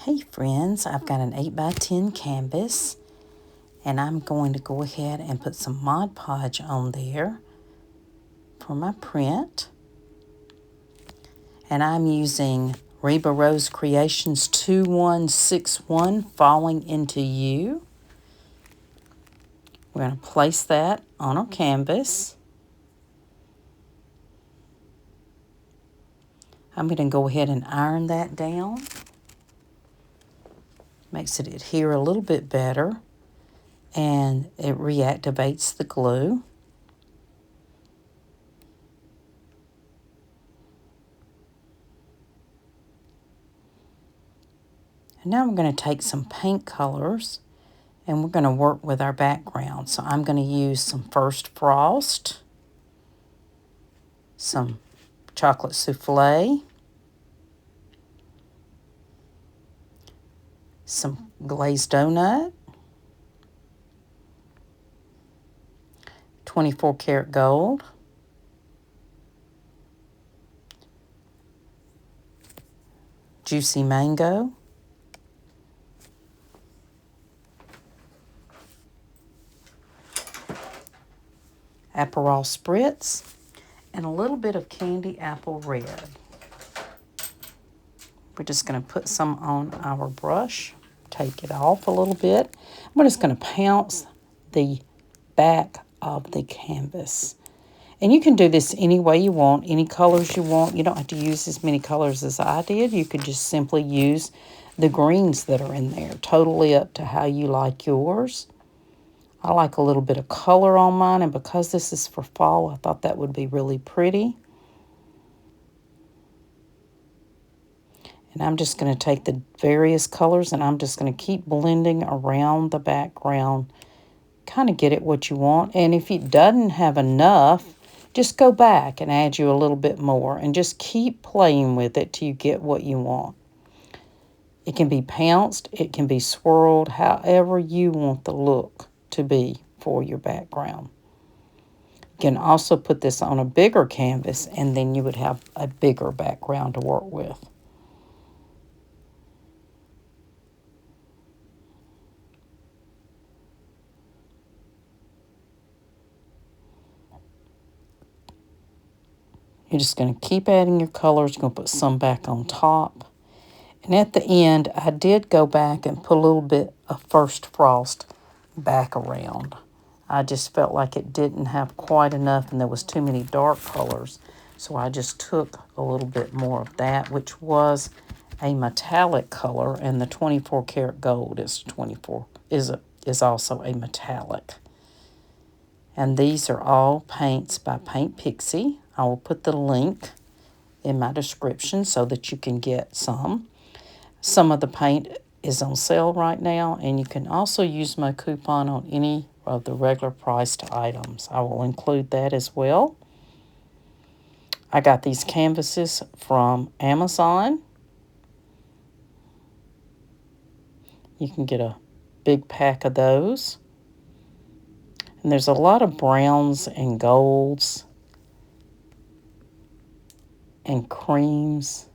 Hey friends, I've got an 8x10 canvas and I'm going to go ahead and put some Mod Podge on there for my print. And I'm using Reba Rose Creations 2161 Falling Into You. We're going to place that on our canvas. I'm going to go ahead and iron that down. Makes it adhere a little bit better and it reactivates the glue. And now we're going to take some paint colors and we're going to work with our background. So I'm going to use some First Frost, some chocolate soufflé, some glazed donut, 24 karat gold, juicy mango, Aperol Spritz, and a little bit of candy apple red. We're just going to put some on our brush, take it off a little bit. We're just going to pounce the back of the canvas. And you can do this any way you want, any colors you want. You don't have to use as many colors as I did. You could just simply use the greens that are in there. Totally up to how you like yours. I like a little bit of color on mine, and because this is for fall, I thought that would be really pretty. And I'm just going to take the various colors and I'm just going to keep blending around the background. Kind of get it what you want. And if it doesn't have enough, just go back and add you a little bit more. And just keep playing with it till you get what you want. It can be pounced. It can be swirled. However you want the look to be for your background. You can also put this on a bigger canvas and then you would have a bigger background to work with. You're just going to keep adding your colors. You're going to put some back on top. And at the end, I did go back and put a little bit of First Frost back around. I just felt like it didn't have quite enough and there was too many dark colors. So I just took a little bit more of that, which was a metallic color. And the 24 karat gold is also a metallic. And these are all paints by Paint Pixie. I will put the link in my description so that you can get some. Some of the paint is on sale right now, and you can also use my coupon on any of the regular priced items. I will include that as well. I got these canvases from Amazon. You can get a big pack of those. And there's a lot of browns and golds and creams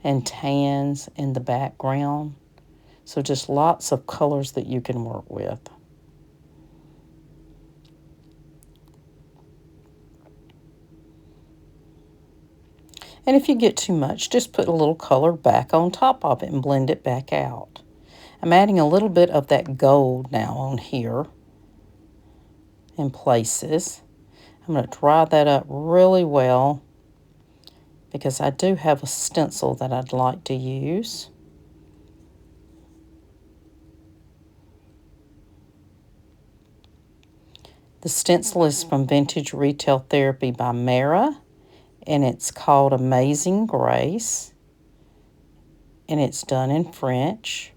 and tans in the background. So just lots of colors that you can work with. And if you get too much, just put a little color back on top of it and blend it back out. I'm adding a little bit of that gold now on here in places. I'm going to dry that up really well because I do have a stencil that I'd like to use. The stencil is from Vintage Retail Therapy by Mara, and it's called Amazing Grace, and it's done in French.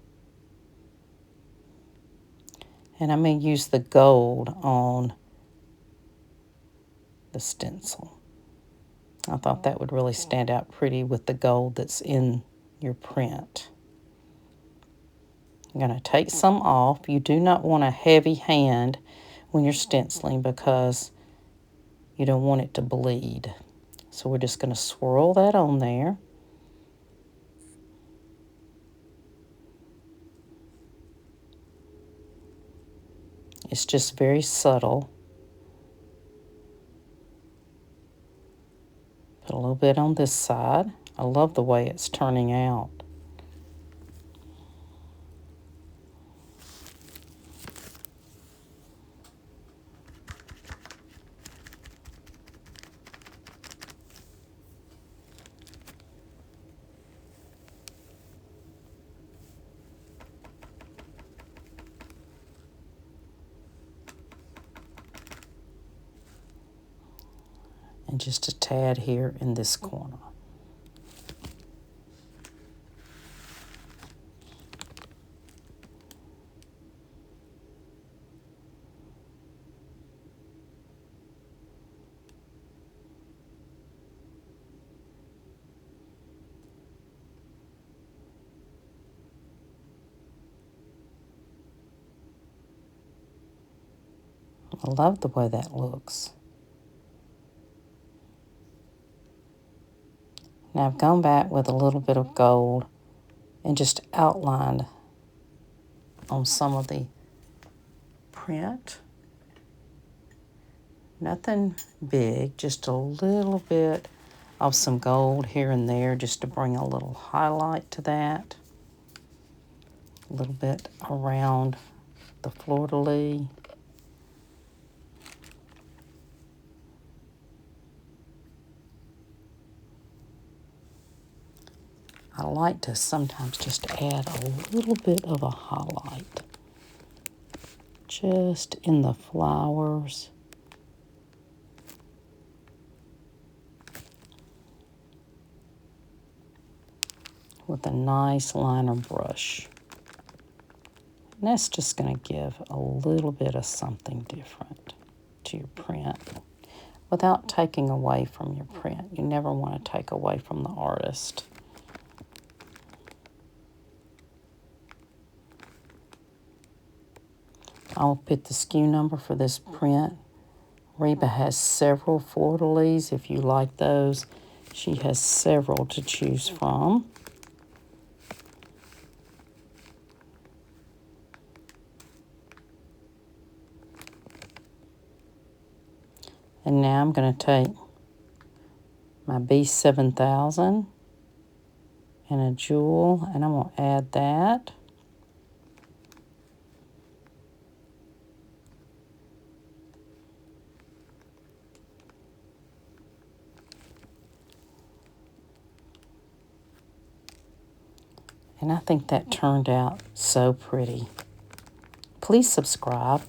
And I'm going to use the gold on the stencil. I thought that would really stand out pretty with the gold that's in your print. I'm going to take some off. You do not want a heavy hand when you're stenciling because you don't want it to bleed. So we're just going to swirl that on there. It's just very subtle. Put a little bit on this side. I love the way it's turning out. And just a tad here in this corner. I love the way that looks. Now I've gone back with a little bit of gold and just outlined on some of the print. Nothing big, just a little bit of some gold here and there just to bring a little highlight to that. A little bit around the Fleur de Lis. I like to sometimes just add a little bit of a highlight just in the flowers. With a nice liner brush. And that's just going to give a little bit of something different to your print without taking away from your print. You never want to take away from the artist. I'll put the SKU number for this print. Reba has several Fleur de Lis. If you like those, she has several to choose from. And now I'm going to take my B7000 and a jewel, and I'm going to add that. And I think that turned out so pretty. Please subscribe.